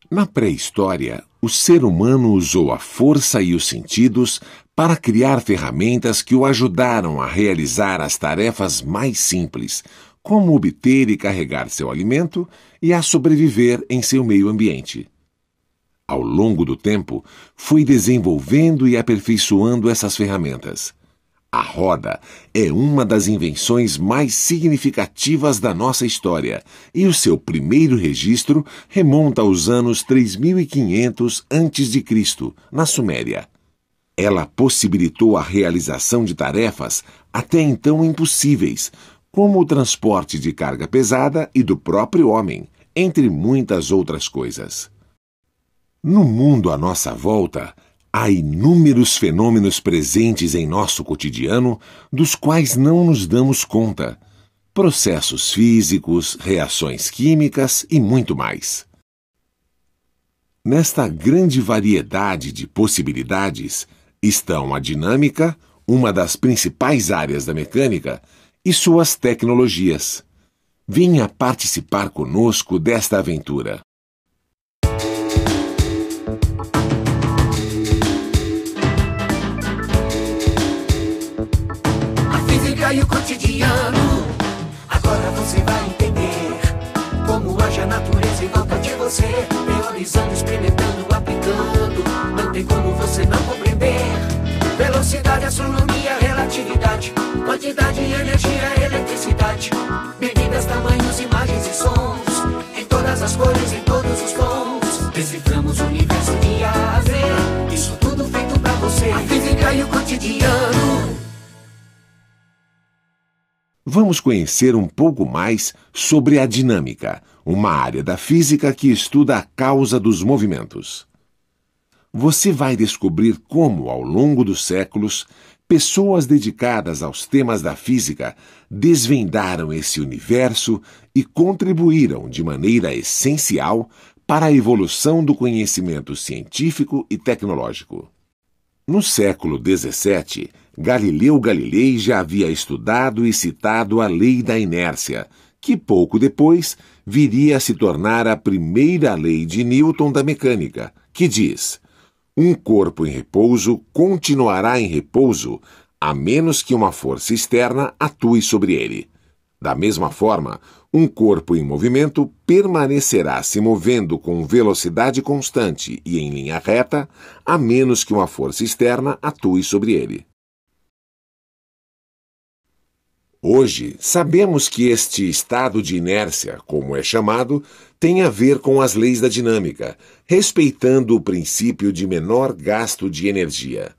Na pré-história, o ser humano usou a força e os sentidos para criar ferramentas que o ajudaram a realizar as tarefas mais simples, como obter e carregar seu alimento e a sobreviver em seu meio ambiente. Ao longo do tempo, foi desenvolvendo e aperfeiçoando essas ferramentas. A roda é uma das invenções mais significativas da nossa história e o seu primeiro registro remonta aos anos 3500 a.C., na Suméria. Ela possibilitou a realização de tarefas até então impossíveis, como o transporte de carga pesada e do próprio homem, entre muitas outras coisas. No mundo à nossa volta, há inúmeros fenômenos presentes em nosso cotidiano dos quais não nos damos conta. Processos físicos, reações químicas e muito mais. Nesta grande variedade de possibilidades estão a dinâmica, uma das principais áreas da mecânica, e suas tecnologias. Venha participar conosco desta aventura. E o cotidiano, agora você vai entender como age a natureza em volta de você, teorizando, experimentando, aplicando. Não tem como você não compreender. Velocidade, astronomia, relatividade, quantidade, energia, eletricidade, medidas, tamanhos, imagens e sons, em todas as cores, em todos os tons. Deciframos o universo de A a Z, isso tudo feito pra você. A física e o cotidiano. Vamos conhecer um pouco mais sobre a dinâmica, uma área da física que estuda a causa dos movimentos. Você vai descobrir como, ao longo dos séculos, pessoas dedicadas aos temas da física desvendaram esse universo e contribuíram de maneira essencial para a evolução do conhecimento científico e tecnológico. No século XVII, Galileu Galilei já havia estudado e citado a lei da inércia, que pouco depois viria a se tornar a primeira lei de Newton da mecânica, que diz: um corpo em repouso continuará em repouso, a menos que uma força externa atue sobre ele. Da mesma forma, um corpo em movimento permanecerá se movendo com velocidade constante e em linha reta, a menos que uma força externa atue sobre ele. Hoje, sabemos que este estado de inércia, como é chamado, tem a ver com as leis da dinâmica, respeitando o princípio de menor gasto de energia.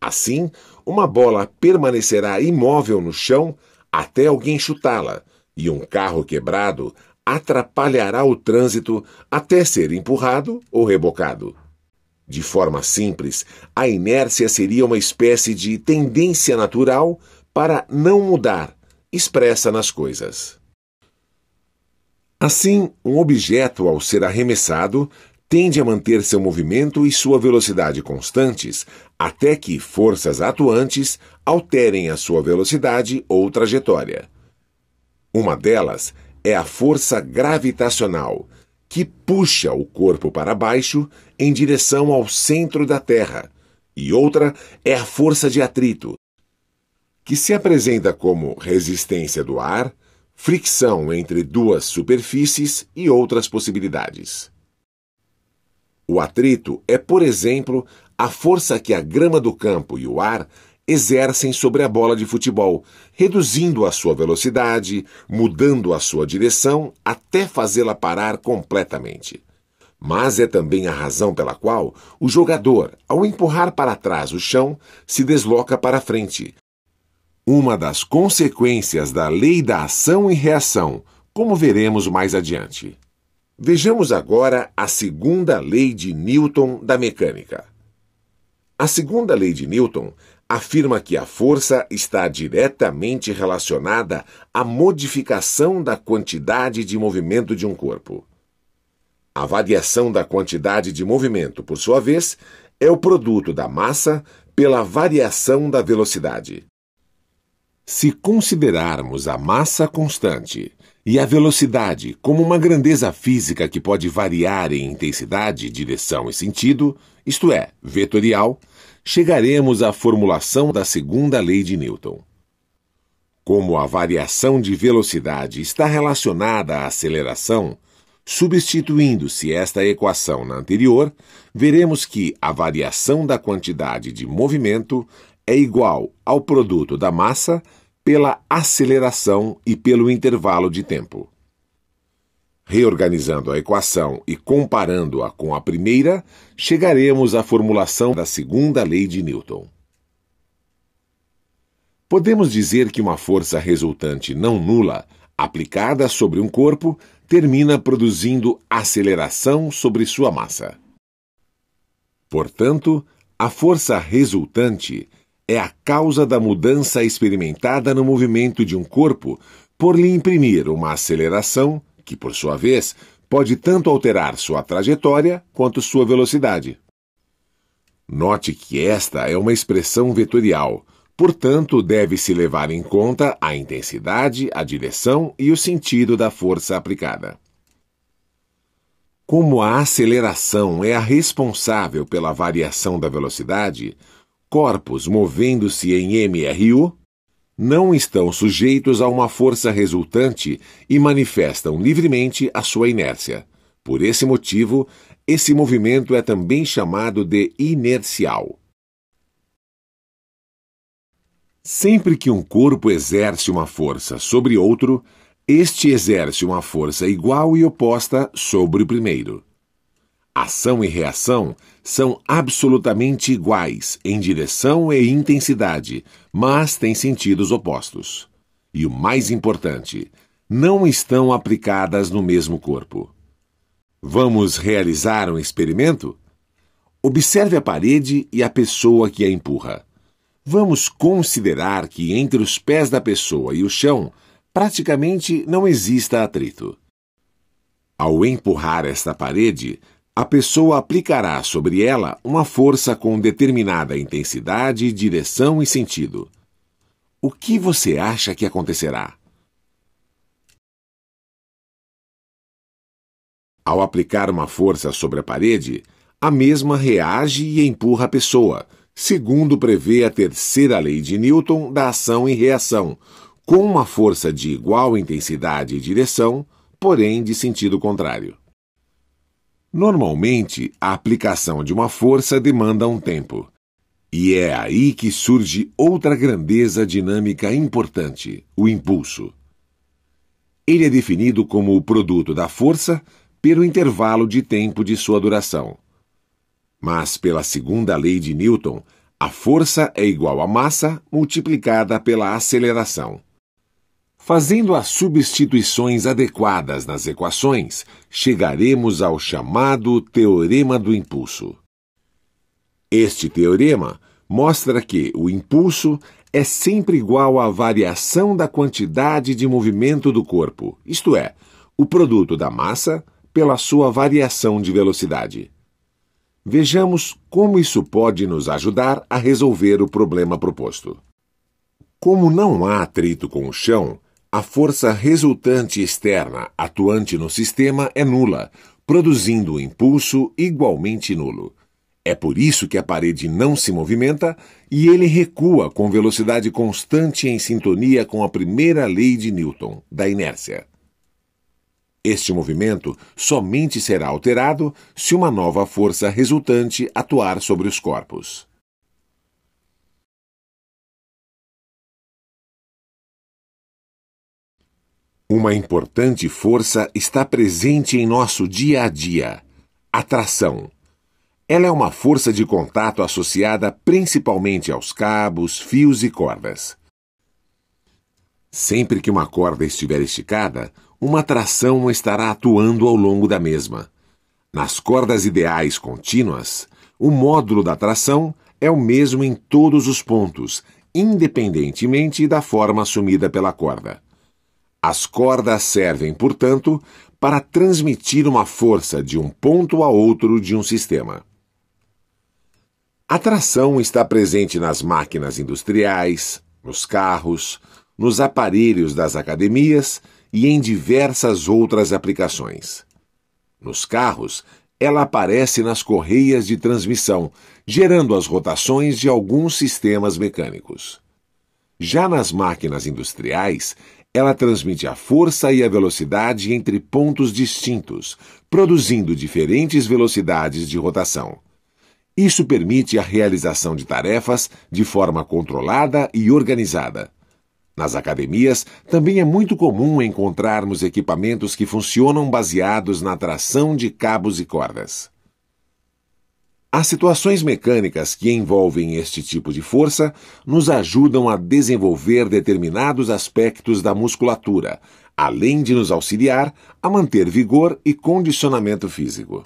Assim, uma bola permanecerá imóvel no chão até alguém chutá-la, e um carro quebrado atrapalhará o trânsito até ser empurrado ou rebocado. De forma simples, a inércia seria uma espécie de tendência natural para não mudar, expressa nas coisas. Assim, um objeto, ao ser arremessado, tende a manter seu movimento e sua velocidade constantes até que forças atuantes alterem a sua velocidade ou trajetória. Uma delas é a força gravitacional, que puxa o corpo para baixo em direção ao centro da Terra, e outra é a força de atrito, que se apresenta como resistência do ar, fricção entre duas superfícies e outras possibilidades. O atrito é, por exemplo, a força que a grama do campo e o ar exercem sobre a bola de futebol, reduzindo a sua velocidade, mudando a sua direção até fazê-la parar completamente. Mas é também a razão pela qual o jogador, ao empurrar para trás o chão, se desloca para frente. Uma das consequências da lei da ação e reação, como veremos mais adiante. Vejamos agora a segunda lei de Newton da mecânica. A segunda lei de Newton afirma que a força está diretamente relacionada à modificação da quantidade de movimento de um corpo. A variação da quantidade de movimento, por sua vez, é o produto da massa pela variação da velocidade. Se considerarmos a massa constante e a velocidade, como uma grandeza física que pode variar em intensidade, direção e sentido, isto é, vetorial, chegaremos à formulação da segunda lei de Newton. Como a variação de velocidade está relacionada à aceleração, substituindo-se esta equação na anterior, veremos que a variação da quantidade de movimento é igual ao produto da massa pela aceleração e pelo intervalo de tempo. Reorganizando a equação e comparando-a com a primeira, chegaremos à formulação da segunda lei de Newton. Podemos dizer que uma força resultante não nula, aplicada sobre um corpo, termina produzindo aceleração sobre sua massa. Portanto, a força resultante é a causa da mudança experimentada no movimento de um corpo por lhe imprimir uma aceleração que, por sua vez, pode tanto alterar sua trajetória quanto sua velocidade. Note que esta é uma expressão vetorial, portanto, deve-se levar em conta a intensidade, a direção e o sentido da força aplicada. Como a aceleração é a responsável pela variação da velocidade, corpos movendo-se em MRU não estão sujeitos a uma força resultante e manifestam livremente a sua inércia. Por esse motivo, esse movimento é também chamado de inercial. Sempre que um corpo exerce uma força sobre outro, este exerce uma força igual e oposta sobre o primeiro. Ação e reação são absolutamente iguais em direção e intensidade, mas têm sentidos opostos. E o mais importante, não estão aplicadas no mesmo corpo. Vamos realizar um experimento? Observe a parede e a pessoa que a empurra. Vamos considerar que entre os pés da pessoa e o chão praticamente não exista atrito. Ao empurrar esta parede, a pessoa aplicará sobre ela uma força com determinada intensidade, direção e sentido. O que você acha que acontecerá? Ao aplicar uma força sobre a parede, a mesma reage e empurra a pessoa, segundo prevê a terceira lei de Newton da ação e reação, com uma força de igual intensidade e direção, porém de sentido contrário. Normalmente, a aplicação de uma força demanda um tempo. E é aí que surge outra grandeza dinâmica importante, o impulso. Ele é definido como o produto da força pelo intervalo de tempo de sua duração. Mas, pela segunda lei de Newton, a força é igual à massa multiplicada pela aceleração. Fazendo as substituições adequadas nas equações, chegaremos ao chamado Teorema do Impulso. Este teorema mostra que o impulso é sempre igual à variação da quantidade de movimento do corpo, isto é, o produto da massa pela sua variação de velocidade. Vejamos como isso pode nos ajudar a resolver o problema proposto. Como não há atrito com o chão, a força resultante externa atuante no sistema é nula, produzindo um impulso igualmente nulo. É por isso que a parede não se movimenta e ele recua com velocidade constante em sintonia com a primeira lei de Newton, da inércia. Este movimento somente será alterado se uma nova força resultante atuar sobre os corpos. Uma importante força está presente em nosso dia a dia: a tração. Ela é uma força de contato associada principalmente aos cabos, fios e cordas. Sempre que uma corda estiver esticada, uma tração estará atuando ao longo da mesma. Nas cordas ideais contínuas, o módulo da tração é o mesmo em todos os pontos, independentemente da forma assumida pela corda. As cordas servem, portanto, para transmitir uma força de um ponto a outro de um sistema. A tração está presente nas máquinas industriais, nos carros, nos aparelhos das academias e em diversas outras aplicações. Nos carros, ela aparece nas correias de transmissão, gerando as rotações de alguns sistemas mecânicos. Já nas máquinas industriais, ela transmite a força e a velocidade entre pontos distintos, produzindo diferentes velocidades de rotação. Isso permite a realização de tarefas de forma controlada e organizada. Nas academias, também é muito comum encontrarmos equipamentos que funcionam baseados na tração de cabos e cordas. As situações mecânicas que envolvem este tipo de força nos ajudam a desenvolver determinados aspectos da musculatura, além de nos auxiliar a manter vigor e condicionamento físico.